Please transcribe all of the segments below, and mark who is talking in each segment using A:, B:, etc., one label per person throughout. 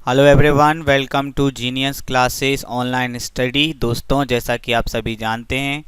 A: Hello everyone, welcome to genius classes online study. दोस्तों, जैसा कि आप सभी जानते हैं,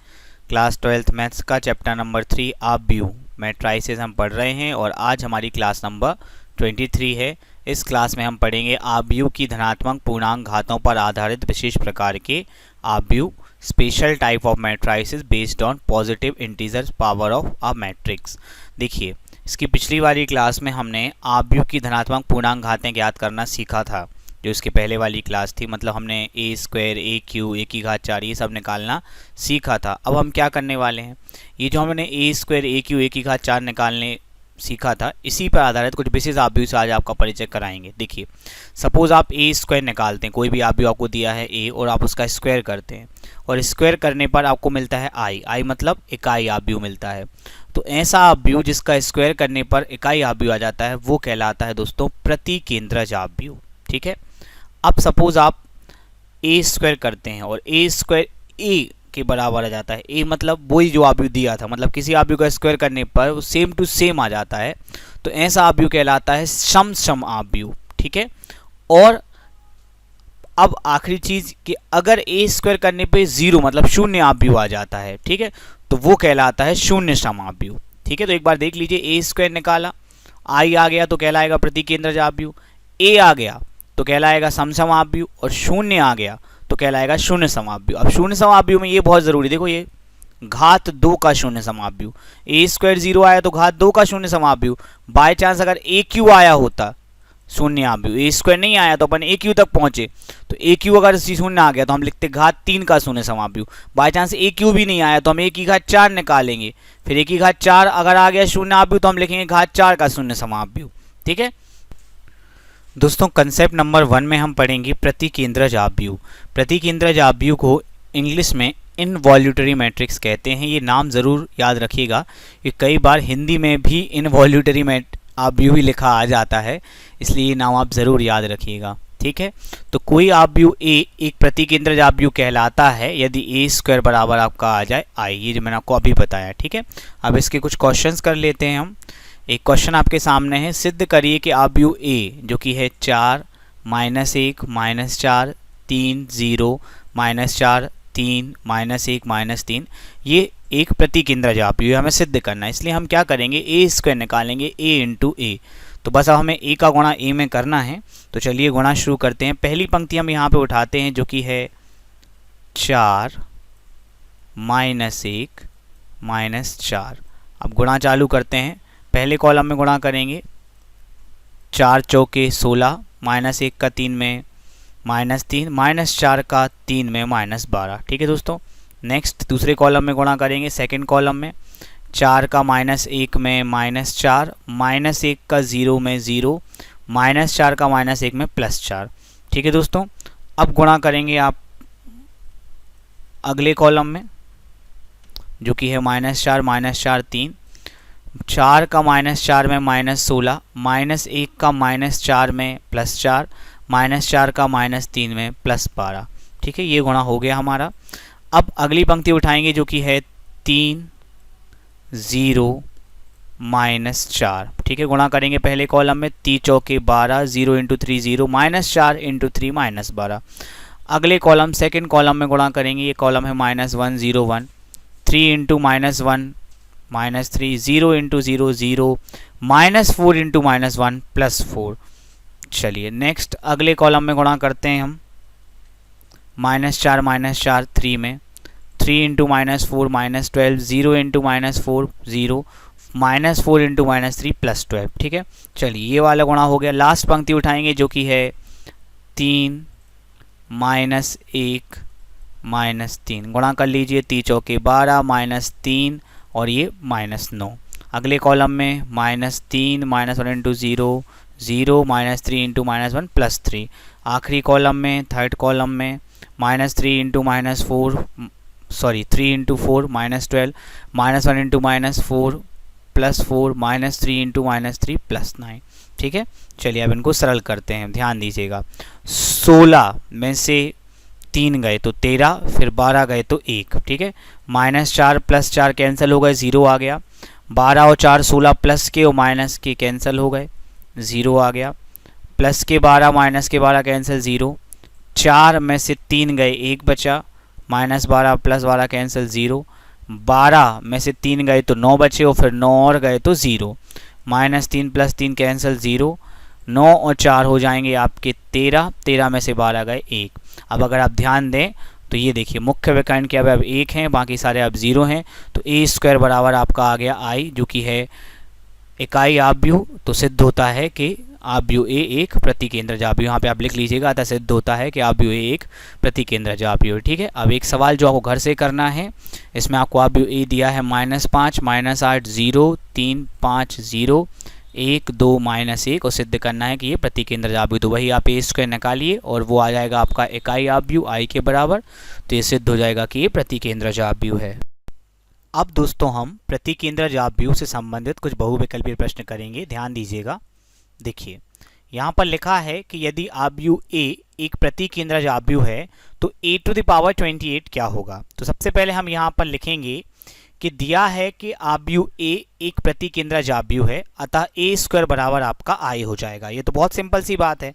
A: क्लास 12th मैथ्स का चैप्टर नंबर 3 आव्यूह मैट्राइसेस हम पढ़ रहे हैं और आज हमारी क्लास नंबर 23 है। इस क्लास में हम पढ़ेंगे आव्यूह की धनात्मक पूर्णांक घातों पर आधारित विशेष प्रकार के आव्यूह, special type of matrices based on positive integers power of a matrix. देखिए, इसकी पिछली वाली क्लास में हमने आव्यूह की धनात्मक पूर्णांक घातें ज्ञात करना सीखा था। जो इसके पहले वाली क्लास थी, मतलब हमने ए स्क्वायर, ए क्यू, ए की घात 4 ये सब निकालना सीखा था। अब हम क्या करने वाले हैं, ये जो हमने ए स्क्वायर, ए क्यू, ए की घात 4 निकालने सीखा था, इसी पर आधारित कुछ विशेष आव्यूह से आज आपका परिचय कराएंगे। देखिए, सपोज आप ए स्क्वायर निकालते हैं, कोई भी आव्यूह आपको दिया है ए और आप उसका स्क्वायर करते हैं और स्क्वायर करने पर आपको मिलता है आई मतलब इकाई आव्यूह मिलता है। तो ऐसा आव्यूह जिसका स्क्वायर करने पर इकाई आव्यूह आ जाता है वो कहलाता है दोस्तों प्रतिकेंद्रज आव्यूह। ठीक है, अब सपोज आप ए स्क्वायर करते हैं और ए स्क्वायर ए के बराबर आ जाता है। ए मतलब वही जो आव्यूह दिया था, मतलब किसी आव्यूह का स्क्वायर करने पर वो सेम टू सेम आ जाता है, तो ऐसा आव्यूह कहलाता है सम सम आव्यूह। ठीक है, और अब आखिरी चीज कि अगर ए स्क्वायर करने पे 0 मतलब शून्य आव्यूह आ जाता है, ठीक है, तो वो कहलाता है शून्य सम आव्यूह। ठीक है, तो एक बार देख लीजिए, ए स्क्वायर निकाला, आई आ गया तो कहलाएगा प्रतिकेंद्रज आव्यूह, ए आ गया तो कहलाएगा समसम आव्यूह और शून्य आ गया तो कहलाएगा शून्य सम आव्यूह। अब शून्य सम आव्यूह में ये बहुत जरूरी, देखो ये घात 2 का शून्य सम आव्यूह, ए स्क्वायर 0 आया तो घात 2 का शून्य सम आव्यूह। बाय चांस अगर ए क्यू आया होता शून्य आव्यूह, ए स्क्वायर नहीं आया तो अपन ए क्यू तक पहुंचे, तो ए क्यू अगर शून्य आ गया तो हम लिखते घात 3 का शून्य सम आव्यूह। बाय चांस ए क्यू भी नहीं आया तो हम ए की घात 4 निकालेंगे, फिर ए की घात 4 अगर आ गया शून्य आव्यूह तो हम लिखेंगे घात 4 का शून्य सम आव्यूह। ठीक है दोस्तों, कंसेप्ट नंबर 1 में हम पढ़ेंगे प्रतिकेंद्रज आव्यूह। प्रतिकेंद्रज आव्यूह को इंग्लिश में इनवॉल्यूटरी मैट्रिक्स कहते हैं। ये नाम ज़रूर याद रखिएगा कि कई बार हिंदी में भी इनवॉल्यूटरी आव्यूह ही लिखा आ जाता है, इसलिए ये नाम आप ज़रूर याद रखिएगा। ठीक है, तो कोई आव्यूह ए एक प्रतिकेंद्रज आव्यूह कहलाता है यदि ए स्क्वायर बराबर आपका आ जाए आई, ये जो मैंने आपको अभी बताया। ठीक है, अब इसके कुछ क्वेश्चंस कर लेते हैं हम। एक क्वेश्चन आपके सामने है, सिद्ध करिए कि आव्यूह ए जो कि है 4 -1 -4 3 0 -4 3 -1 -3, ये एक प्रतिकेंद्रज आव्यूह हमें सिद्ध करना है। इसलिए हम क्या करेंगे, ए स्क्वायर निकालेंगे ए इंटू ए। तो बस अब हमें ए का गुणा ए में करना है, तो चलिए गुणा शुरू करते हैं। पहली पंक्ति हम यहाँ पे उठाते हैं जो कि है 4 -1 -4। अब गुणा चालू करते हैं, पहले कॉलम में गुणा करेंगे 4 चौके 16 -1 का 3 में -3 -4 का 3 में -12। ठीक है दोस्तों, नेक्स्ट दूसरे कॉलम में गुणा करेंगे, सेकंड कॉलम में 4 का -1 में -4 -1 का 0 में 0 -4 का -1 में +4। ठीक है दोस्तों, अब गुणा करेंगे आप अगले कॉलम में जो कि है -4 -4 3 4 का -4 में -16 -1 का -4 में +4 -4 का -3 में +12। ठीक है, ये गुणा हो गया हमारा। अब अगली पंक्ति उठाएंगे जो कि है 3 0 -4। ठीक है, गुणा करेंगे पहले कॉलम में 3 चौके 12 0 × 3 0 -4 × 3 -12। अगले कॉलम सेकंड कॉलम में गुणा करेंगे, ये कॉलम है -1 0 1 3 × -1 -3 0 × 0 0 -4 × -1 +4। चलिए नेक्स्ट अगले कॉलम में गुणा करते हैं हम -4 -4 3 में 3 × -4 -12 0 × -4 0 -4 × -3 +12। ठीक है, चलिए ये वाला गुणा हो गया। लास्ट पंक्ति उठाएंगे जो कि है 3 -1 -3। गुणा कर लीजिए, 3 चौके 12 -3 और ये -9। अगले कॉलम में -3 -1 × 0 0 -3 × -1 +3। आखिरी कॉलम में थर्ड कॉलम में -3 × -4 3 × 4 -12 -1 × -4 +4 -3 × -3 +9। ठीक है, चलिए अब इनको सरल करते हैं, ध्यान दीजिएगा। 16 में से 3 गए तो 13, फिर 12 गए तो 1। ठीक है, -4 +4 कैंसिल हो गए, 0 आ गया। 12 और 4 16 प्लस के और माइनस के कैंसिल हो गए, 0 आ गया। प्लस के 12 माइनस के 12 कैंसिल 0, 4 में से 3 गए 1 बचा, माइनस 12 प्लस 12 कैंसिल 0, 12 में से 3 गए तो 9 बचे और फिर 9 और गए तो 0, माइनस 3 प्लस 3 कैंसिल 0, 9 और 4 हो जाएंगे आपके 13, 13 में से 12 गए 1। अब अगर आप ध्यान दें तो ये देखिए मुख्य विकर्ण के अब 1 हैं, बाकी सारे अब 0 हैं, तो ए स्क्वायर बराबर आपका आ गया आई, जो कि है इकाई आव्यूह। तो सिद्ध होता है कि आव्यूह ए एक प्रतिकेंद्रज आव्यूह, यहाँ पे आप लिख लीजिएगा, अतः सिद्ध होता है कि आव्यूह ए एक प्रतिकेंद्रज आव्यूह। ठीक है, अब एक सवाल जो आपको घर से करना है, इसमें आपको आव्यूह ए दिया है -5 -8 0 3 5 0 1 2 -1 और सिद्ध करना है कि ये प्रतिकेंद्रज आव्यूह। तो वही आप ए स्क्वायर निकालिए और वो आ जाएगा आपका इकाई आव्यूह आई के बराबर, तो ये सिद्ध हो जाएगा कि ये प्रतिकेंद्रज आव्यूह है। अब दोस्तों हम प्रतिकेंद्रज आव्यूह से संबंधित कुछ बहुविकल्पीय प्रश्न करेंगे, ध्यान दीजिएगा। देखिए यहाँ पर लिखा है कि यदि आव्यूह ए एक प्रतिकेंद्रज आव्यूह है तो a⁻28 क्या होगा। तो सबसे पहले हम यहाँ पर लिखेंगे कि दिया है कि आव्यूह ए एक प्रतिकेंद्रज आव्यूह है, अतः ए स्क्वायर बराबर आपका आई हो जाएगा। ये तो बहुत सिंपल सी बात है।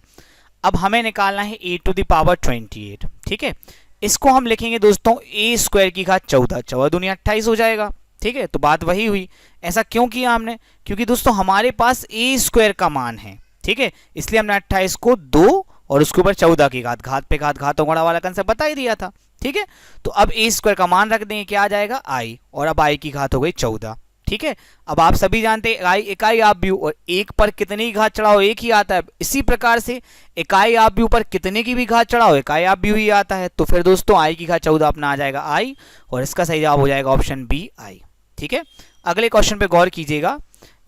A: अब हमें निकालना है a⁻28। ठीक है, इसको हम लिखेंगे दोस्तों ए स्क्वायर की घात 14, 14 दूनी 28 हो जाएगा। ठीक है, तो बात वही हुई। ऐसा क्यों किया हमने, क्योंकि दोस्तों हमारे पास ए स्क्वायर का मान है। ठीक है, इसलिए हमने 28 को 2 और उसके ऊपर 14 की घात, घात पे घात घातों गुणा वाला कंसेप्ट बता ही दिया था। ठीक है, तो अब ए स्क्वायर का मान रख देंगे, क्या आ जाएगा आई, और अब आई की घात हो गई 14। ठीक है, अब आप सभी जानते हैं इकाई आव्यूह और एक पर कितनी घात चढ़ाओ एक ही आता है। इसी प्रकार से इकाई आव्यूह पर कितने की भी घात चढ़ाओ इकाई आव्यूह ही आता है। तो फिर दोस्तों आई की घात 14 अपना आ जाएगा आई, और इसका सही जवाब हो जाएगा ऑप्शन बी आई। ठीक है, अगले क्वेश्चन पे गौर कीजिएगा।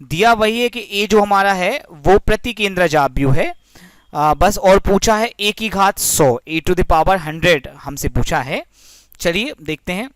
A: दिया वही है कि ए जो हमारा है वो प्रतिकेंद्रज आव्यूह है, बस और पूछा है ए की घात 100, e⁻100 हमसे पूछा है। चलिए देखते हैं।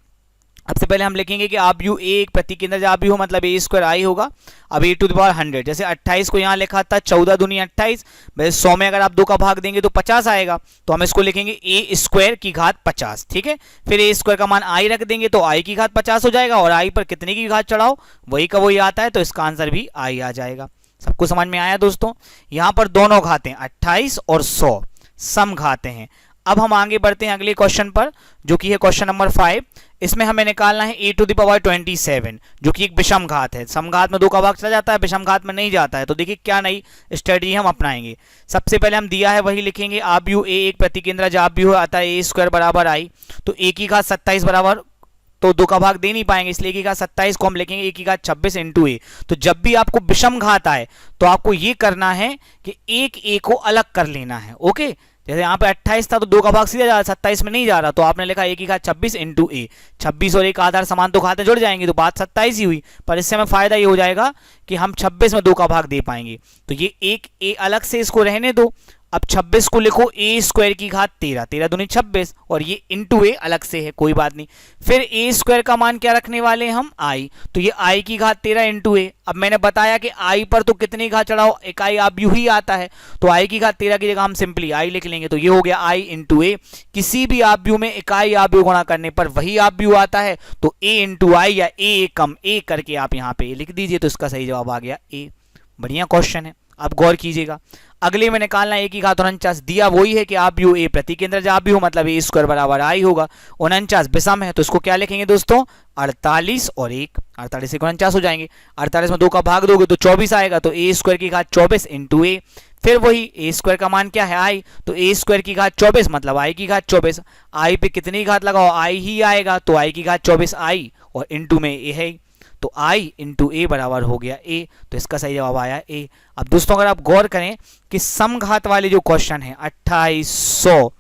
A: सबसे पहले हम लिखेंगे कि आव्यूह ए एक प्रतिकेंद्रज आव्यूह मतलब ए स्क्वायर आई होगा। अब e⁻100, जैसे 28 को यहाँ लिखा था 14 दूनी 28, वैसे 100 में अगर आप 2 का भाग देंगे तो 50 आएगा, तो हम इसको लिखेंगे ए स्क्वायर की घात 50। ठीक है, फिर ए स्क्वायर का मान आई रख देंगे तो आई की घात 50 हो जाएगा, और आई पर कितने की घात चढ़ाओ वही का वही आता है, तो इसका आंसर भी आई आ जाएगा। सबको समझ में आया दोस्तों। यहाँ पर दोनों घातें 28 और 100 सम घातें हैं। अब हम आगे बढ़ते हैं अगले क्वेश्चन पर, जो कि है क्वेश्चन नंबर 5। इसमें हमें निकालना है a⁻27, जो कि एक विषम घात है। समघात में 2 का भाग चला जाता है, विषम घात में नहीं जाता है। तो देखिए क्या नई स्ट्रेटजी हम अपनाएंगे। सबसे पहले हम दिया है वही लिखेंगे, आव्यूह ए एक प्रतिकेंद्रज आव्यूह है, अतः ए स्क्वायर बराबर आई। तो ए की घात 27 बराबर, तो 2 का भाग दे नहीं पाएंगे, इसलिए की घात 27 को हम लिखेंगे ए की घात 26 इंटू ए। तो जब भी आपको विषम घात आए तो आपको ये करना है कि एक ए को अलग कर लेना है। ओके, जैसे यहाँ पे 28 था तो 2 का भाग सीधा जा रहा, 27 में नहीं जा रहा, तो आपने लिखा ए की घात 26 इंटू ए। 26 और एक आधार समान तो घातें जुड़ जाएंगी, तो बात 27 ही हुई। पर इससे हमें फायदा ये हो जाएगा कि हम 26 में 2 का भाग दे पाएंगे। तो ये एक ए अलग से इसको रहने दो। अब 26 को लिखो ए स्क्वायर की घात 13, 13 दूनी 26, और ये इंटू ए अलग से है, कोई बात नहीं। फिर ए स्क्वायर का मान क्या रखने वाले हैं हम आई, तो ये आई की घात 13 इंटू ए। अब मैंने बताया कि आई पर तो कितनी घात चढ़ाओ इकाई आव्यूह ही आता है, तो आई की घात 13 की जगह हम सिंपली आई लिख लेंगे। तो ये हो गया आई इंटू ए। किसी भी आव्यूह में इकाई आव्यूह गुणा करने पर वही आव्यूह आता है, तो ए इंटू आई या ए कम ए करके आप यहाँ पे लिख दीजिए, तो इसका सही जवाब आ गया ए। बढ़िया क्वेश्चन है, अब गौर कीजिएगा। अगले में निकालना ए की घात 49, दिया वही है कि आव्यूह ए प्रतिकेंद्रज आव्यूह मतलब ए स्क्वायर बराबर आई होगा। 49 विषम है, तो इसको क्या लिखेंगे दोस्तों 48 और 1, 48 से 49 हो जाएंगे। 48 में 2 का भाग दोगे तो 24 आएगा, तो ए स्क्वायर की घात 24 इंटू ए। फिर वही ए स्क्वायर का मान क्या है आई, तो ए स्क्वायर की घात 24 मतलब आई की घात 24। आई पे कितनी घात लगाओ आई ही आएगा, तो आई की घात 24 आई और इंटू में ए है, तो i इंटू ए बराबर हो गया a। तो इसका सही जवाब आया a। अब दोस्तों अगर आप गौर करें कि समघात वाले जो क्वेश्चन हैं 28, 100,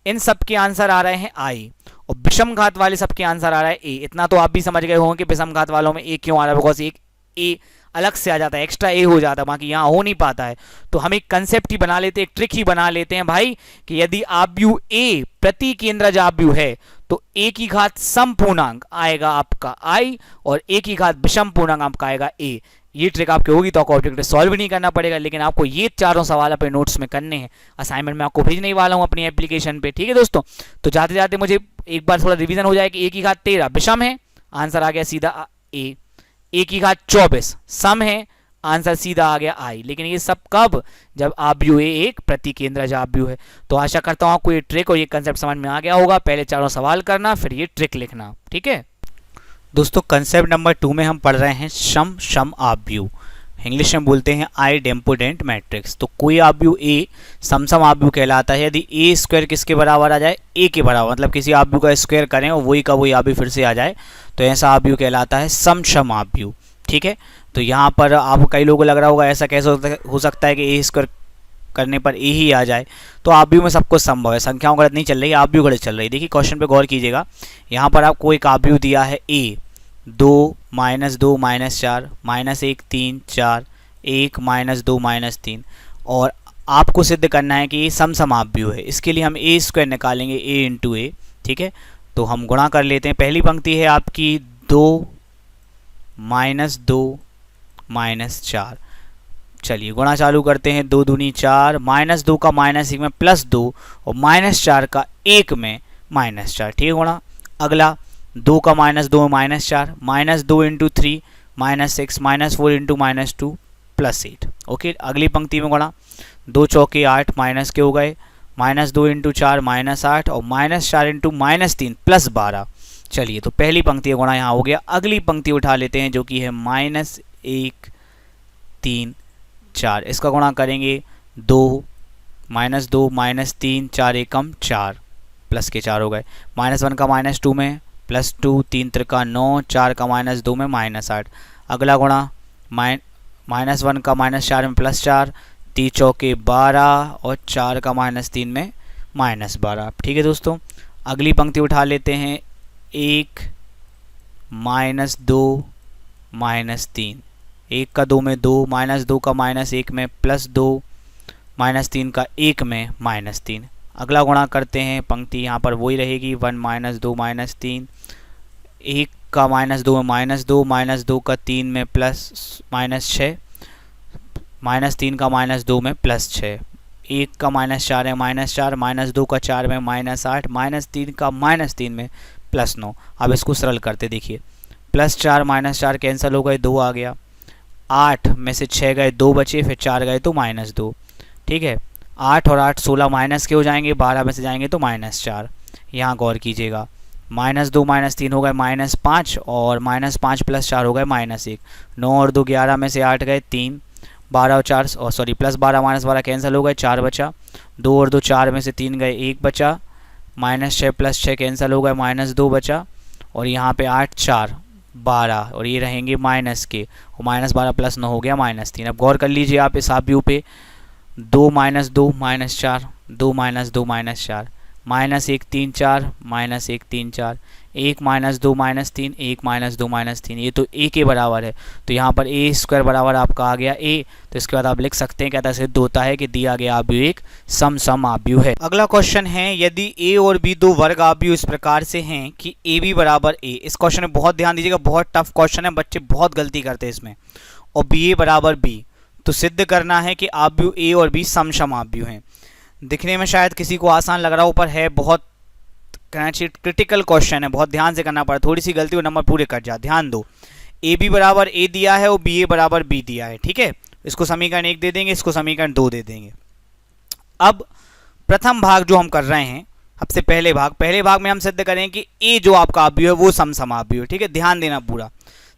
A: इन सब के आंसर आ रहे हैं i, और विषम घात वाले सबके आंसर आ रहा है a। इतना तो आप भी समझ गए होंगे कि विषम घात वालों में a क्यों आ रहा है, बिकॉज एक a अलग से आ जाता है, एक्स्ट्रा ए हो जाता है, बाकी यहाँ हो नहीं पाता है। तो हम एक कंसेप्ट ही बना लेते हैं, एक ट्रिक ही बना लेते हैं भाई, कि यदि आव्यूह ए प्रतिकेंद्रज आव्यूह है तो ए की घात सम पूर्णांक आएगा आपका आई, और ए की घात विषम पूर्णांक आपका आएगा ए। ये ट्रिक आपकी होगी तो आपको ऑब्जेक्ट सॉल्व नहीं करना पड़ेगा, लेकिन आपको ये चारों सवाल अपने नोट्स में करने हैं। असाइनमेंट में आपको भेजने वाला हूँ अपनी एप्लीकेशन पे। ठीक है दोस्तों, तो जाते जाते मुझे एक बार थोड़ा रिवीजन हो जाए कि ए की घात 13 विषम है, आंसर आ गया सीधा ए। ए की घात 24 सम है,
B: आंसर सीधा आ गया आई। लेकिन ये सब कब, जब आव्यूह ए एक प्रतिकेंद्रज आव्यूह है। तो आशा करता हूँ आपको ये ट्रिक और ये कंसेप्ट समझ में आ गया होगा। पहले चारों सवाल करना, फिर ये ट्रिक लिखना, ठीक है
A: दोस्तों। कंसेप्ट नंबर 2 में हम पढ़ रहे हैं सम सम आव्यूह, इंग्लिश में बोलते हैं आइडेम्पोडेंट मैट्रिक्स। तो कोई आव्यूह ए समसम आव्यूह कहलाता है यदि ए स्क्वायर किसके बराबर आ जाए, ए के बराबर, मतलब किसी आव्यूह का स्क्वायर करें और वही का वही आव्यूह फिर से आ जाए, तो ऐसा आव्यूह कहलाता है सम सम आव्यूह, ठीक है। तो यहाँ पर आप कई लोगों को लग रहा होगा ऐसा कैसे हो सकता है कि ए स्क्वायर करने पर ए ही आ जाए। तो आव्यूह में सब कुछ संभव है, संख्याओं गलत नहीं चल रही, आव्यूह गलत चल रही। देखिए क्वेश्चन पे गौर कीजिएगा, यहाँ पर आपको एक आव्यूह दिया है ए, 2 -2 -4 -1 3 4 1 -2 -3, और आपको सिद्ध करना है कि ये समसम आव्यूह है। इसके लिए हम ए स्क्वायर निकालेंगे, ए इंटू ए, ठीक है। तो हम गुणा कर लेते हैं। पहली पंक्ति है आपकी 2 -2 -4, चलिए गुणा चालू करते हैं। 2 दूनी 4, -2 का -1 में +2 और -4 का 1 में -4, ठीक है गुणा। अगला 2 का -2 में -4, -2 इंटू 3 -6 -4 इंटू -2 +8, ओके। अगली पंक्ति में गुणा 2 चौके 8 माइनस के हो गए, -2 इंटू 4 -8 और -4 इंटू -3 +12। चलिए तो पहली पंक्ति गुणा यहाँ हो गया। अगली पंक्ति उठा लेते हैं जो कि है -1 3 4, इसका गुणा करेंगे 2 -2 -3 4 एकम 4 प्लस के 4 हो गए, -1 का -2 में +2 3 त्रिका 9 4 का -2 में -8। अगला गुणा -1 का -4 में +4 3 चौके 12 और 4 का -3 में -12, ठीक है दोस्तों। अगली पंक्ति उठा लेते हैं 1 -2 -3, 1 का 2 में 2 -2 का -1 में +2 -3 का 1 में -3। अगला गुणा करते हैं, पंक्ति यहाँ पर वही रहेगी 1 -2 -3, 1 का -2 में -2 -2 का 3 में -6 -3 का -2 में +6, 1 का -4 है -4 -2 का 4 में -8 -3 का -3 में +9। अब इसको सरल करते देखिए, +4 -4 कैंसिल हो गए, 2 आ गया, 8 में से 6 गए 2 बचे, फिर 4 गए तो -2, ठीक है। 8 और 8 16 माइनस के हो जाएंगे, 12 में से जाएंगे तो -4। यहाँ गौर कीजिएगा, -2 -3 हो गए -5 और -5 + 4 हो गए -1, 9 और 2 11 में से 8 गए 3, 12 और 4 सॉरी +12 -12 कैंसिल हो गए, 4 बचा, 2 और 2 4 में से 3 गए 1 बचा, -6 + 6 कैंसिल हो गए -2 बचा, और यहाँ पे 8 4 12 और ये रहेंगे माइनस के, और -12 + 9 हो गया -3। अब गौर कर लीजिए आप इस आव्यूह पे, 2 -2 -4 2 -2 -4 -1 3 4 -1 3 4 1 -2 -3 1 -2 -3, ये तो a के बराबर है। तो यहाँ पर a स्क्वायर बराबर आपका आ गया a। तो इसके बाद आप लिख सकते हैं कहता सिद्ध होता है कि दिया गया आव्यूह एक समसम आव्यूह है। अगला क्वेश्चन है, यदि a और b दो वर्ग आव्यूह इस प्रकार से हैं कि ab बराबर a, इस क्वेश्चन में बहुत ध्यान दीजिएगा, बहुत टफ क्वेश्चन है, बच्चे बहुत गलती करते हैं इसमें, और ba बराबर b, तो सिद्ध करना है कि आव्यूह a और b समसम आव्यूह हैं। दिखने में शायद किसी को आसान लग रहा हो, पर है बहुत कहना चाहिए क्रिटिकल क्वेश्चन है, बहुत ध्यान से करना पड़ा, थोड़ी सी गलती और नंबर पूरे कट जाए। ध्यान दो, ए बी बराबर ए दिया है और बी ए बराबर बी दिया है, ठीक है। इसको समीकरण 1 दे देंगे, इसको समीकरण 2 दे देंगे। अब प्रथम भाग जो हम कर रहे हैं, सबसे पहले भाग में हम सिद्ध करें कि ए जो आपका आव्यूह है वो समसम आव्यूह है, ठीक है। ध्यान देना पूरा।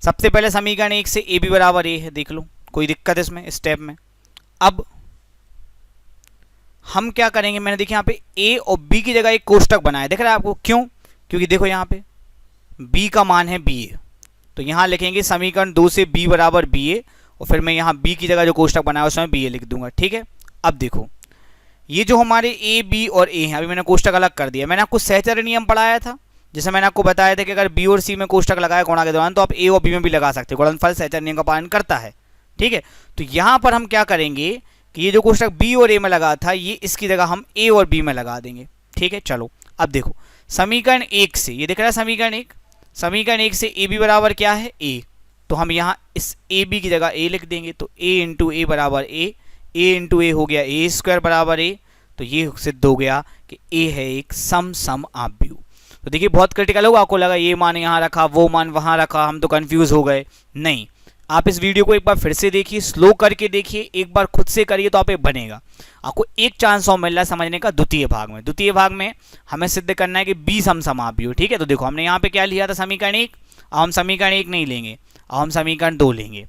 A: सबसे पहले समीकरण 1 से ए बी बराबर ए है, देख लो, कोई दिक्कत इसमें स्टेप में। अब हम क्या करेंगे, मैंने देखिए यहाँ पे a और b की जगह एक कोष्टक बनाया, दिख रहा है आपको, क्यों? क्योंकि देखो यहाँ पे b का मान है ba, तो यहाँ लिखेंगे समीकरण 2 से b बराबर ba, और फिर मैं यहाँ b की जगह जो कोष्टक बनाया उसमें ba लिख दूंगा, ठीक है। अब देखो ये जो हमारे a b और a हैं, अभी मैंने कोष्टक अलग कर दिया। मैंने आपको सहचर्य नियम पढ़ाया था, जैसे मैंने आपको बताया था कि अगर b और c में कोष्टक लगाया गुणा के दौरान तो आप a और b में भी लगा सकते हो, गुणनफल सहचर्य नियम का पालन करता है, ठीक है। तो यहाँ पर हम क्या करेंगे कि ये जो कोष्टक b और a में लगा था, ये इसकी जगह हम a और b में लगा देंगे, ठीक है। चलो अब देखो समीकरण 1 से, ये दिख रहा है समीकरण 1 से ab बराबर क्या है a, तो हम यहाँ इस ab की जगह a लिख देंगे, तो a इंटू a बराबर a इंटू a हो गया a स्क्वायर बराबर a। तो ये सिद्ध हो गया कि a है एक समसम आव्यूह। तो देखिए बहुत क्रिटिकल होगा, आपको लगा ये मान यहाँ रखा वो मान वहाँ रखा, हम तो कंफ्यूज हो गए, नहीं।
B: आप इस वीडियो को एक बार फिर से देखिए, स्लो करके देखिए, एक बार खुद से करिए तो आप ये बनेगा। आपको एक चांस और मिल रहा है समझने का द्वितीय भाग में। द्वितीय भाग में हमें सिद्ध करना है कि बी समसमापी हो। ठीक है, तो देखो हमने यहाँ पे क्या लिया था, समीकरण 1। अब हम समीकरण 1 नहीं लेंगे, अब हम समीकरण 2 लेंगे।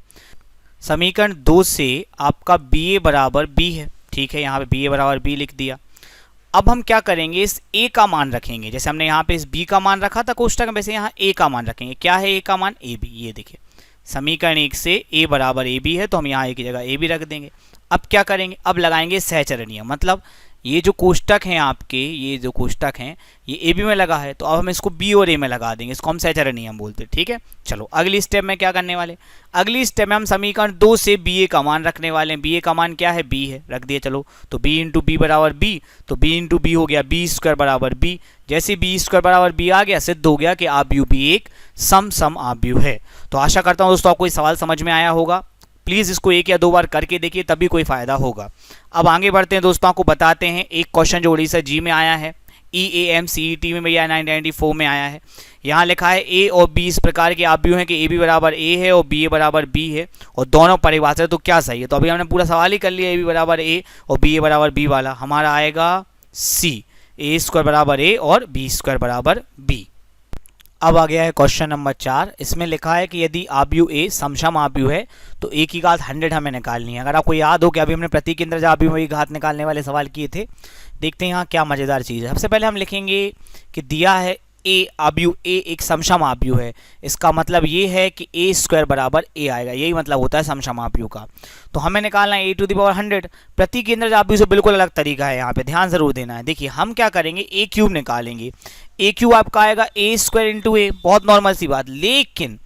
B: समीकरण 2 से आपका बी ए बराबर बी है। ठीक है, यहाँ पे बी ए बराबर बी लिख दिया। अब हम क्या करेंगे, इस ए का मान रखेंगे। जैसे हमने यहाँ पे इस बी का मान रखा था कोष्टक में, वैसे यहाँ ए का मान रखेंगे। क्या है ए का मान, ए बी। ये देखिए समीकरण 1 से ए बराबर ए बी है, तो हम यहाँ ए की जगह ए बी रख देंगे। अब क्या करेंगे, अब लगाएंगे सहचरण नियम। मतलब ये जो कोष्टक हैं आपके, ये जो कोष्टक हैं ये ए बी में लगा है, तो अब हम इसको बी और ए में लगा देंगे। इसको हम सहचरण नियम बोलते हैं। ठीक है, चलो अगली स्टेप में क्या करने वाले, अगली स्टेप में हम समीकरण 2 से बी ए का मान रखने वाले हैं। बी ए का मान क्या है, बी है, रख दिए। चलो तो बी इंटू बी बराबर बी, तो बी इंटू बी हो गया बी स्क्वायर बराबर बी। जैसे बी स्क्वायर बराबर बी आ गया, सिद्ध हो गया कि आव्यूह भी एक सम आव्यूह है। तो आशा करता हूँ दोस्तों आपको ये सवाल समझ में आया होगा। प्लीज़ इसको एक या दो बार करके देखिए, तभी कोई फायदा होगा। अब आगे बढ़ते हैं दोस्तों, आपको बताते हैं एक क्वेश्चन जो उड़ीसा जी में आया है, EAMCET में भैया 1994 में आया है। यहाँ लिखा है ए और बी इस प्रकार के आव्यूह हैं कि ए बी बराबर ए है और बी ए बराबर बी है और दोनों परिभाषा, तो क्या सही है। तो अभी हमने पूरा सवाल ही कर लिया, ए बी बराबर ए और बी ए बराबर बी वाला। हमारा आएगा सी, ए स्क्वायर बराबर ए और बी स्क्वायर बराबर बी। अब आ गया है क्वेश्चन नंबर 4। इसमें लिखा है कि यदि आव्यूह ए समसम आव्यूह है तो ए की घात 100 हमें निकालनी है। अगर आपको याद हो कि अभी हमने प्रति केंद्रज आव्यूह की घात निकालने वाले सवाल किए थे, देखते हैं यहाँ क्या मज़ेदार चीज़ है। सबसे पहले हम लिखेंगे कि दिया है ए आव्यूह ए एक समसम आव्यूह है। इसका मतलब ये है कि ए स्क्वायर बराबर ए आएगा, यही मतलब होता है समसम आव्यूह का। तो हमें निकालना है ए टू द पावर 100। प्रति केंद्रज आव्यूह से बिल्कुल अलग तरीका है, यहाँ पे ध्यान जरूर देना है। देखिए हम क्या करेंगे, ए क्यूब निकालेंगे। ए क्यूब आपका आएगा ए स्क्वायर इंटू ए, बहुत नॉर्मल सी बात। लेकिन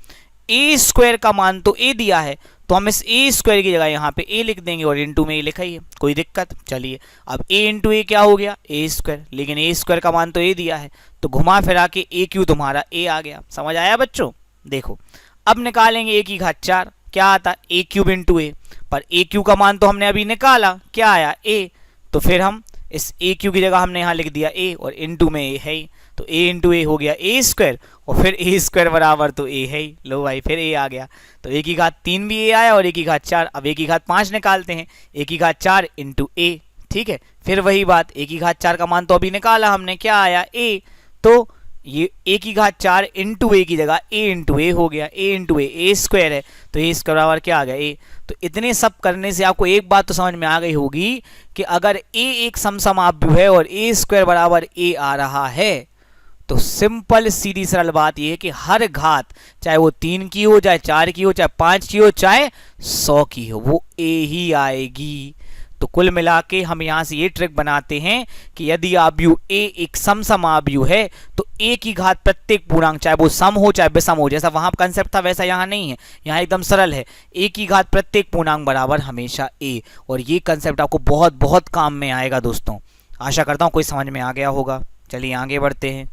B: ए स्क्वायर का मान तो ए दिया है, तो हम इस ए स्क्वायर की जगह यहाँ पे ए लिख देंगे और इंटू में ए लिखा ही है, कोई दिक्कत। चलिए अब ए इंटू ए क्या हो गया, ए स्क्वायर, लेकिन ए स्क्वायर का मान तो ए दिया है, तो घुमा फिरा के ए क्यू तुम्हारा ए आ गया। समझ आया बच्चों। देखो अब निकालेंगे ए की घात 4, क्या आता है ए क्यूब इंटू ए, पर ए क्यू का मान तो हमने अभी निकाला, क्या आया ए, तो फिर हम इस ए क्यू की जगह हमने यहाँ लिख दिया ए और इंटू में ए है ही, तो ए इंटू ए हो गया ए स्क्वायर और फिर ए स्क्वायर बराबर तो ए है ही। लो भाई फिर ए आ गया, तो ए की घात 3 भी ए आया और ए की घात 4। अब ए की घात 5 निकालते हैं, ए की घात 4 इंटू ए। ठीक है, फिर वही बात, ए की घात 4 का मान तो अभी निकाला हमने, क्या आया ए, तो ये ए की घात 4 इंटू ए की जगह ए इंटू ए हो गया, ए इंटू ए स्क्वायर है, तो ए स्क्वायर बराबर क्या आ गया ए। तो इतने सब करने से आपको एक बात तो समझ में आ गई होगी कि अगर ए एक समसम आव्यूह है और ए स्क्वायर बराबर ए आ रहा है, तो सिंपल सीधी सरल बात यह है कि हर घात, चाहे वो 3 की हो, चाहे 4 की हो, चाहे 5 की हो, चाहे 100 की हो, वो ए ही आएगी। तो कुल मिला के हम यहाँ से ये ट्रिक बनाते हैं कि यदि आव्यूह ए एक समसम आव्यूह है तो ए की घात प्रत्येक पूर्णांक, चाहे वो सम हो चाहे विषम हो, जैसा वहां कंसेप्ट था वैसा यहाँ नहीं है, यहाँ एकदम सरल है। ए की घात प्रत्येक पूर्णांक बराबर हमेशा ए, और ये कंसेप्ट आपको बहुत बहुत काम में आएगा दोस्तों। आशा करता हूँ कोई समझ में आ गया होगा। चलिए आगे बढ़ते हैं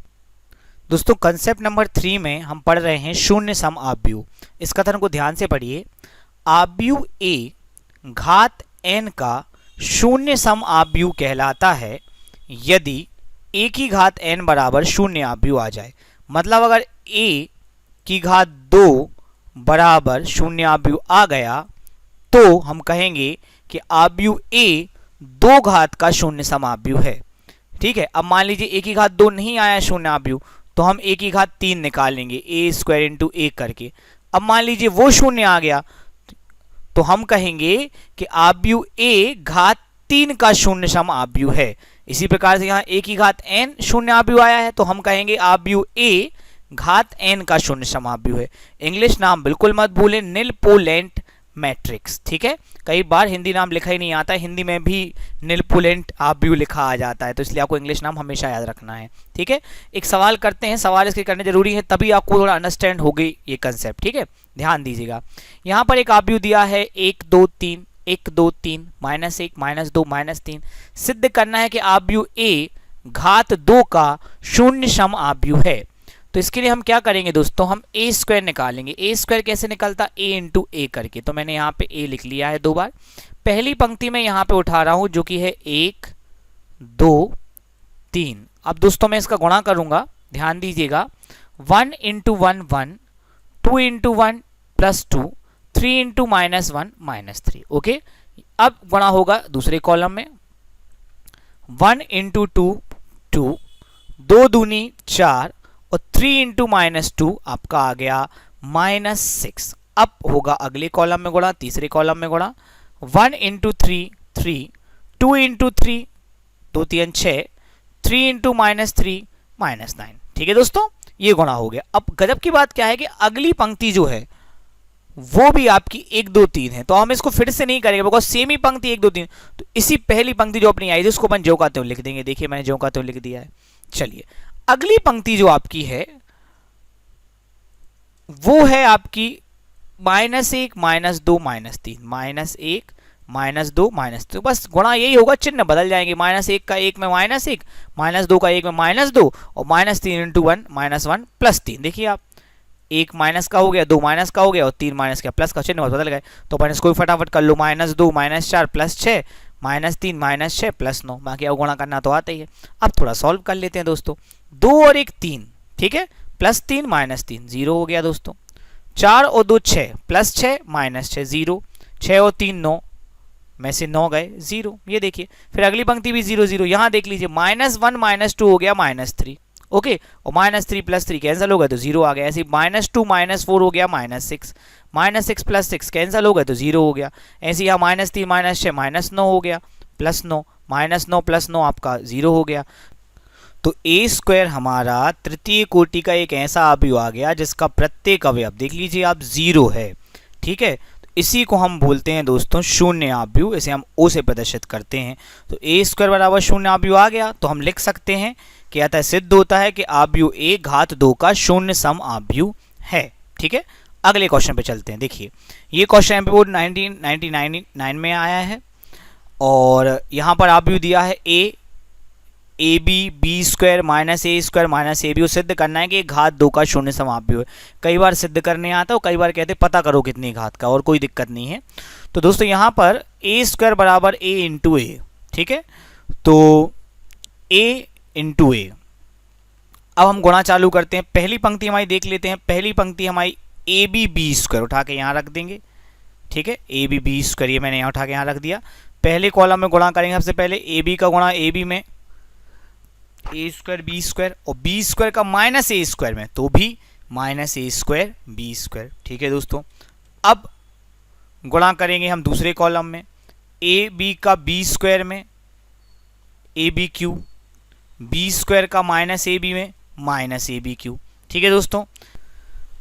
B: दोस्तों। कंसेप्ट नंबर 3 में हम पढ़ रहे हैं शून्य सम आव्यूह। इस कथन को ध्यान से पढ़िए। आव्यूह ए घात n का शून्य सम आव्यूह कहलाता है यदि a की घात n बराबर शून्य आव्यूह आ जाए। मतलब अगर a की घात 2 बराबर शून्य आव्यूह आ गया तो हम कहेंगे कि आव्यूह a 2 घात का शून्य सम आव्यूह है। ठीक है, अब मान लीजिए a की घात 2 नहीं आया शून्य आव्यूह, तो हम a की घात 3 निकालेंगे, a स्क्वायर इंटू ए करके। अब मान लीजिए वो शून्य आ गया, तो हम कहेंगे कि आव्यूह ए घात 3 का शून्य सम आव्यूह है। इसी प्रकार से यहाँ a की घात n शून्य आव्यूह आया है, तो हम कहेंगे आव्यूह ए घात n का शून्य सम आव्यूह है। इंग्लिश नाम बिल्कुल मत भूलें, निलपोलेंट मैट्रिक्स। ठीक है, कई बार हिंदी नाम लिखा ही नहीं आता, हिंदी में भी निलपोलेंट आव्यूह लिखा आ जाता है, तो इसलिए आपको इंग्लिश नाम हमेशा याद रखना है। ठीक है, एक सवाल करते हैं, सवाल इसके करने जरूरी है, तभी आपको थोड़ा अंडरस्टैंड हो गई ये कंसेप्ट। ठीक है, ध्यान दीजिएगा। यहाँ पर एक आव्यूह दिया है 1 2 3 1 2 3 -1 -2 -3। सिद्ध करना है कि आव्यूह ए घात 2 का शून्य सम आव्यूह है। तो इसके लिए हम क्या करेंगे दोस्तों, हम ए स्क्वायर निकालेंगे। ए स्क्वायर कैसे निकलता, ए इंटू ए करके। तो मैंने यहाँ पे ए लिख लिया है 2 बार। पहली पंक्ति में यहाँ पे उठा रहा हूँ जो कि है 1 2 3। अब दोस्तों मैं इसका गुणा करूंगा, ध्यान दीजिएगा। 1 इंटू 1 1, 2 इंटू 1 +2, 3 इंटू -1 -3। ओके, अब गुणा होगा दूसरे कॉलम में 1 इंटू 2 2, 2 दूनी 4 और 3 इंटू -2 आपका आ गया -6। अब होगा अगले कॉलम में गुणा, तीसरे कॉलम में गुणा 1 इंटू 3 3, 2 इंटू 3 2 3 6, 3 इंटू -3 -9। ठीक है दोस्तों, ये गुणा हो गया। अब गजब की बात क्या है कि अगली पंक्ति जो है वो भी आपकी 1 2 3 है, तो हम इसको फिर से नहीं करेंगे बिकॉज सेम ही पंक्ति 1 2 3। तो इसी पहली पंक्ति जो अपनी आई थी उसको अपन ज्यों का त्यों लिख देंगे। देखिए मैंने ज्यों का त्यों लिख दिया है। चलिए अगली पंक्ति जो आपकी है वो है आपकी -1 -2 -3, -1 -2 -3। बस गुणा यही होगा, चिन्ह बदल जाएंगे। -1 का 1 में -1, -2 का 1 में -2 और -3 इंटू 1 -1 +3। देखिए आप, 1 माइनस का हो गया, 2 माइनस का हो गया और 3 माइनस का, प्लस का चिन्ह बदल गए। तो अपन इसको भी फटाफट कर लो, -2 -4 +6 -3 -6 +9। बाकी अब गुणा करना तो आता ही है। अब थोड़ा सॉल्व कर लेते हैं दोस्तों। 2 और 1 3, ठीक है, +3 -3 0 हो गया दोस्तों। 4 और 2 6, +6 -6 0, 6 और 3 9 में से 9 गए 0। ये देखिए, फिर अगली पंक्ति भी 0 0। यहां देख लीजिए -1 -2 हो गया -3। ओके, और -3 + 3 कैंसिल हो गया तो 0 आ गया। ऐसे -2 -4 हो गया -6, -6 + 6 कैंसिल हो गया तो 0 हो गया। ऐसे यहाँ -3 -6 -9 हो गया, +9 -9 + 9 आपका 0 हो गया। तो a² हमारा तृतीय कोटि का एक ऐसा अवयव आ गया जिसका प्रत्येक अवयव देख लीजिए आप 0 है। ठीक है, इसी को हम बोलते हैं दोस्तों शून्य अवयव। इसे हम O से प्रदर्शित करते हैं। तो a² बराबर शून्य अवयव आ गया, तो हम लिख सकते हैं कि अतः सिद्ध होता है कि अवयव a घात 2 का शून्य सम अवयव है। ठीक है, अगले क्वेश्चन पे चलते हैं। देखिए ये क्वेश्चन एमपी बोर्ड 1999 में आया है और यहाँ पर अवयव दिया है ab b² -a² -ab। सिद्ध करना है कि घात 2 का शून्य सम अवयव है। कई बार सिद्ध करने आता है और कई बार कहते हैं पता करो कितनी घात का, और कोई दिक्कत नहीं है। तो दोस्तों यहाँ पर a² बराबर a इंटू ए। ठीक है, तो a इंटू ए। अब हम गुणा चालू करते हैं। पहली पंक्ति हमारी देख लेते हैं। पहली पंक्ति हमारी ab b² उठा के यहाँ रख देंगे। ठीक है, ab b² ये मैंने यहाँ उठा के यहाँ रख दिया। पहले कॉलम में गुणा करेंगे। सबसे पहले ab का गुणा ab में, a² b² और b² का -a² में, तो भी -a² b²। ठीक है दोस्तों, अब गुणा करेंगे हम दूसरे कॉलम में ab का b² में ab3, b² का -ab में -ab3। ठीक है दोस्तों,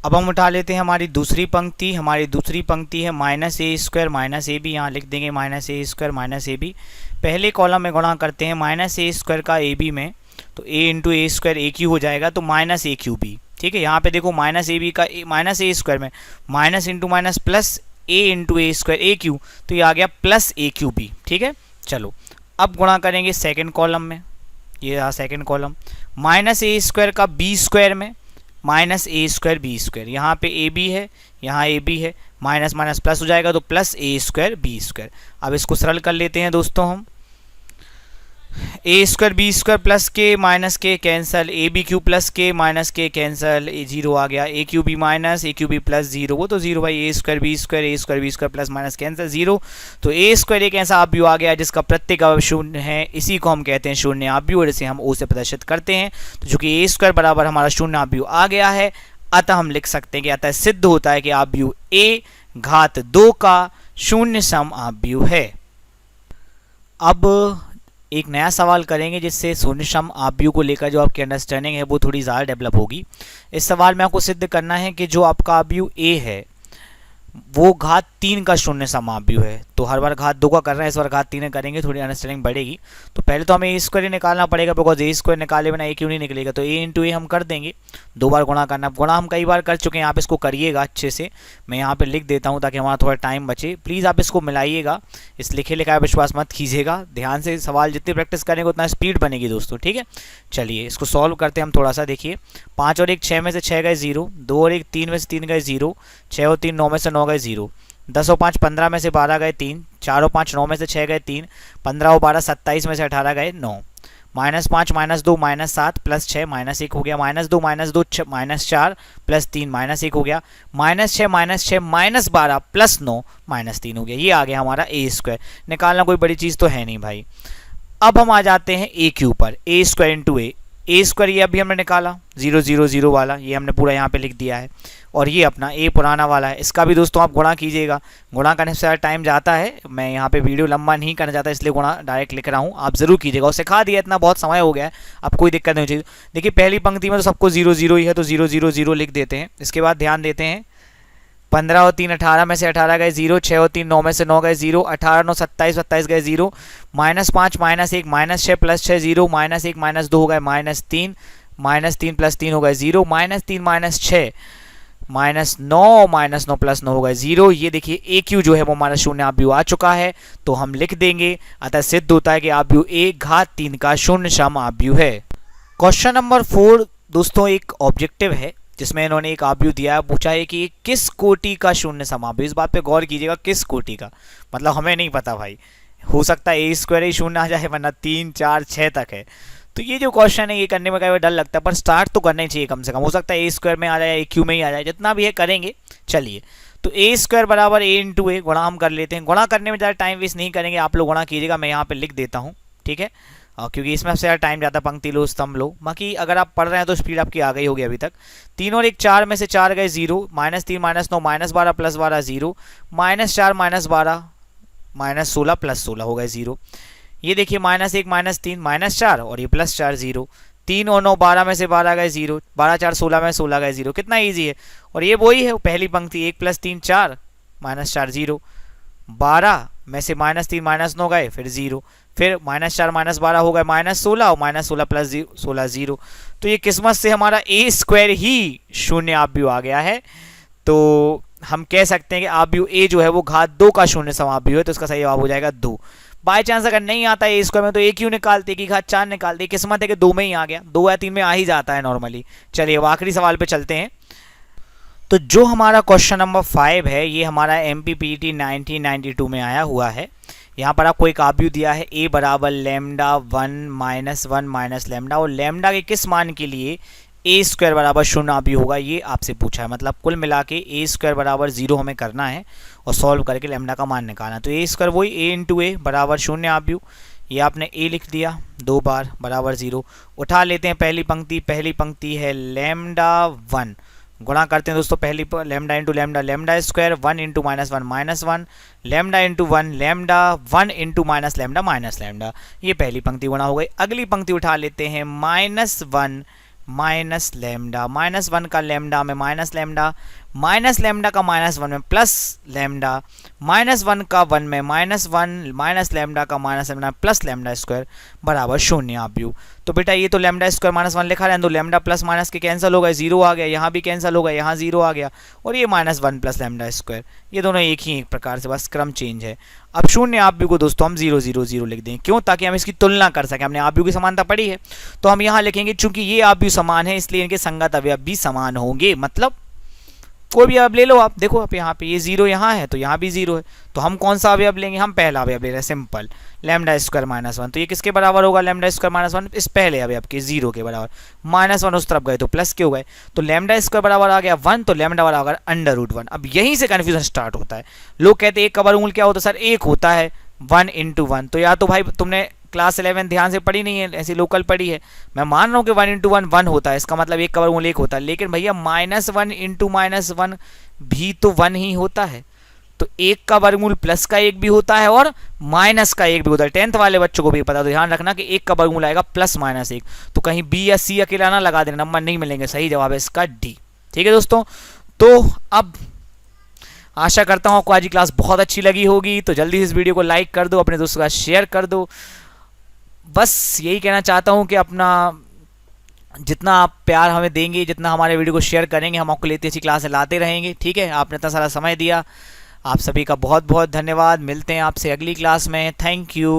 B: अब हम उठा लेते हैं हमारी दूसरी पंक्ति। हमारी दूसरी पंक्ति है -a² -ab। यहाँ लिख देंगे -a² -ab। पहले कॉलम में गुणा करते हैं -a² का ab में, तो a इंटू a² a³ हो जाएगा, तो -a³b। ठीक है, यहाँ पे देखो -ab का -a² में minus into minus plus a into a² a³, तो ये आ गया +a³b। ठीक है, चलो अब गुणा करेंगे सेकंड कॉलम में। ये रहा सेकंड कॉलम, -a² का b² में -a² b²। यहाँ पे ab है, यहाँ ab है, माइनस माइनस प्लस हो जाएगा तो +a² b²। अब इसको सरल कर लेते हैं दोस्तों हम। a² b² प्लस के माइनस के कैंसल, ab³ प्लस के माइनस के कैंसल, 0 आ गया। a³ माइनस a³ प्लस 0, वो तो 0 भाई। a² b² plus minus cancel 0। तो a² एक ऐसा अवयव आ गया जिसका प्रत्येक अवयव शून्य है। इसी को हम कहते हैं शून्य अवयव और इसे हम O से प्रदर्शित करते हैं। तो चूंकि a² बराबर हमारा शून्य अवयव आ गया है, अतः हम लिख सकते हैं कि अतः सिद्ध होता है कि अवयव a घात 2 का शून्य सम अवयव है। अब एक नया सवाल करेंगे जिससे शून्य सम अवयव को लेकर जो आपकी अंडरस्टैंडिंग है वो थोड़ी ज़्यादा डेवलप होगी। इस सवाल में आपको सिद्ध करना है कि जो आपका अवयव a है वो घात 3 का शून्य सम अवयव है। तो हर बार घात 2 का कर रहे हैं, इस बार घात 3 करेंगे, थोड़ी अंडरस्टैंडिंग बढ़ेगी। तो पहले तो हमें a² निकालना पड़ेगा, बिकॉज a² निकाले बिना a³ नहीं निकलेगा। तो a इंटू ए हम कर देंगे, 2 बार गुणा करना। गुणा हम कई बार कर चुके हैं, आप इसको करिएगा अच्छे से। मैं यहाँ पे लिख देता हूँ ताकि हमारा थोड़ा टाइम बचे। प्लीज़ आप इसको मिलाइएगा, इस लिखे लिखाए विश्वास मत कीजिएगा। ध्यान से सवाल जितनी प्रैक्टिस करेंगे उतना स्पीड बनेगी दोस्तों। ठीक है, चलिए इसको सॉल्व करते हैं हम थोड़ा सा। देखिए 5 और 1 6 में से 6 गए 0, 2 और 1 3 में से 3 गए 0, 6 और 3 9 में से 9 गए 0, 10 और 5 15 में से 12 गए 3, 4 और 5 9 में से 6 गए 3, 15 और 12 27 में से 18 गए 9, -5 -2 -7 +6 -1 हो गया, -2 -2 -4 +3 -1 हो गया, -6 -6 -12 +9 -3 हो गया। ये आ गया हमारा ए स्क्वायर। निकालना कोई बड़ी चीज़ तो है नहीं भाई। अब हम आ जाते हैं ए क्यू पर, ए स्क्वायर इंटू ए स्क्वायर ये अभी हमने निकाला 0 0 0 वाला, ये हमने पूरा यहाँ पे लिख दिया है। और ये अपना ए पुराना वाला है, इसका भी दोस्तों आप गुणा कीजिएगा। गुणा करने से ज़्यादा टाइम जाता है, मैं यहाँ पे वीडियो लंबा नहीं करना चाहता इसलिए गुणा डायरेक्ट लिख रहा हूँ, आप ज़रूर कीजिएगा। और सिखा दिया, इतना बहुत समय हो गया है, अब कोई दिक्कत नहीं चाहिए। देखिए पहली पंक्ति में तो सबको 0 0 ही है, तो 0 0 0 लिख देते हैं। इसके बाद ध्यान देते हैं 15 और 3 18 में से 18 गए 0, 6 और 3 9 में से 9 गए 0, 18 9 27 27 गए 0, -5 -1 -6 +6 0, -1 -2 हो गए -3, -3 +3 हो गए 0, -3 -6 -9 -9 +9 हो गए 0। ये देखिए ए क्यू जो है वो हमारा शून्य आव्यूह आ चुका है, तो हम लिख देंगे। अतः सिद्ध होता है कि आव्यूह ए घात 3 का शून्य सम आव्यूह है। क्वेश्चन नंबर 4 दोस्तों एक ऑब्जेक्टिव है, जिसमें इन्होंने एक आव्यूह दिया है, पूछा है कि किस कोटि का शून्य सम आव्यूह। इस बात पे गौर कीजिएगा, किस कोटि का, मतलब हमें नहीं पता भाई, हो सकता है ए स्क्वायर ही शून्य आ जाए, वरना 3 4 6 तक है। तो ये जो क्वेश्चन है ये करने में कई डर लगता है, पर स्टार्ट तो करना ही चाहिए कम से कम। हो सकता है ए स्क्वायर में आ जाए, ए क्यू में ही आ जाए, जितना भी है करेंगे। चलिए, तो ए स्क्वायर बराबर ए इंटू ए, गुणा हम कर लेते हैं। गुणा करने में ज़्यादा टाइम वेस्ट नहीं करेंगे, आप लोग गुणा कीजिएगा, मैं यहाँ पे लिख देता हूँ, ठीक है। क्योंकि इसमें सबसे ज़्यादा टाइम ज़्यादा, पंक्ति लो स्तंभ लो। बाकी अगर आप पढ़ रहे हैं तो स्पीड आपकी आ गई होगी अभी तक। 3 और 1 4 में से 4 गए 0, -3 -9 -12 +12 0, -4 -12 -16 +16 हो गए 0। ये देखिए -1 -3 -4 और ये +4 0, 3 और 9 12 में से 12 गए 0, 12 4 16 में 16 गए 0, कितना ईजी है। और ये वही है पहली पंक्ति, 1 + 3 4 -4 0, 12 में से -3 -9 गए फिर 0, फिर -4 -12 हो गए -16 और -16 + 16 0। तो ये किस्मत से हमारा ए स्क्वायर ही शून्य आव्यूह आ गया है। तो हम कह सकते हैं कि आव्यूह ए जो है वो घात 2 का शून्य सम आव्यूह है, तो इसका सही जवाब हो जाएगा 2। बाय चांस अगर नहीं आता है ए स्क्वायर में तो ए क्यू निकालते कि घात 4 निकालते, किस्मत है कि 2 में ही आ गया, 2 या 3 में आ ही जाता है नॉर्मली। चलिए अब आखिरी सवाल पे चलते हैं। तो जो हमारा क्वेश्चन नंबर 5 है ये हमारा MPPT 1992 में आया हुआ है। यहाँ पर आपको एक आव्यूह दिया है a बराबर लैम्डा 1 -1 - लैम्डा, और लैम्डा के किस मान के लिए ए स्क्वायर बराबर शून्य आव्यूह होगा, ये आपसे पूछा है। मतलब कुल मिला के ए स्क्वायर बराबर 0 हमें करना है और सॉल्व करके लैम्डा का मान निकालना। तो ए स्क्वायर वही a इंटू ए बराबर शून्य आव्यूह, ये आपने a लिख दिया 2 बार बराबर 0। उठा लेते हैं पहली पंक्ति है लैम्डा 1, गुणा करते हैं दोस्तों पहली पर lambda into lambda, lambda square 1 into -1 -1, lambda into 1 lambda 1 into -lambda, ये पहली पंक्ति गुणा हो गई। अगली पंक्ति उठा लेते हैं -1 लैम्डा, -1 का लैम्डा में लैम्डा का -1 में प्लस लैम्डा, -1 का 1 में -1 लैम्डा का लैम्डा प्लस लैम्डा स्क्वायर बराबर शून्य आव्यूह। तो बेटा ये तो लैम्डा स्क्वायर -1 लिखा है, तो लैम्डा प्लस माइनस के कैंसिल हो गए, 0 आ गया, यहाँ भी कैंसिल हो गया, यहाँ 0 आ गया, और ये -1 प्लस लैम्डा स्क्वायर, ये दोनों एक ही एक प्रकार से, बस क्रम चेंज है। अब शून्य आव्यूह को दोस्तों हम 0 0 0 लिख दें, क्यों, ताकि हम इसकी तुलना कर सकें। हमने आव्यूह की समानता पढ़ी है तो हम यहाँ लिखेंगे, चूंकि ये आव्यूह समान है इसलिए इनके संगत अवयव भी समान होंगे। मतलब कोई भी अवयव ले लो आप, देखो आप यहाँ पे ये 0 यहाँ है तो यहाँ भी 0 है, तो हम कौन सा अवयव लेंगे, हम पहला अवयव ले रहे हैं, सिंपल लैम्डा स्क्वायर -1। तो ये किसके बराबर होगा, लैम्डा स्क्वायर -1 इस पहले अवयव के 0 के बराबर, -1 उस तरफ गए तो प्लस के हो गए, तो लैम्डा स्क्वायर बराबर आ गया 1, तो लैम्डा बराबर √1। अब यहीं से कन्फ्यूजन स्टार्ट होता है, लोग कहते हैं एक का वर्गमूल क्या होता है सर, एक होता है 1 × 1। तो या तो भाई तुमने क्लास 11 ध्यान से पढ़ी नहीं है, ऐसी लोकल पढ़ी है, मैं मान रहा हूँ कि 1 × 1 1 होता है, इसका मतलब एक का वर्गमूल 1 होता है, लेकिन भैया -1 × -1 भी तो 1 ही होता है, तो एक का वर्गमूल प्लस का 1 भी होता है और माइनस का 1 भी होता है। 10th वाले बच्चों को भी पता, तो ध्यान रखना कि एक का वर्गमूल आएगा +-1, तो कहीं बी या सी अकेला ना लगा देना, नंबर नहीं मिलेंगे। सही जवाब है इसका डी। ठीक है दोस्तों, तो अब आशा करता हूँ आपको आज की क्लास बहुत अच्छी लगी होगी, तो जल्दी से इस वीडियो को लाइक कर दो, अपने दोस्तों का शेयर कर दो। बस यही कहना चाहता हूँ कि अपना जितना आप प्यार हमें देंगे, जितना हमारे वीडियो को शेयर करेंगे, हम आपको लेते अच्छी क्लास लाते रहेंगे। ठीक है, आपने इतना सारा समय दिया, आप सभी का बहुत बहुत धन्यवाद। मिलते हैं आपसे अगली क्लास में। Thank you.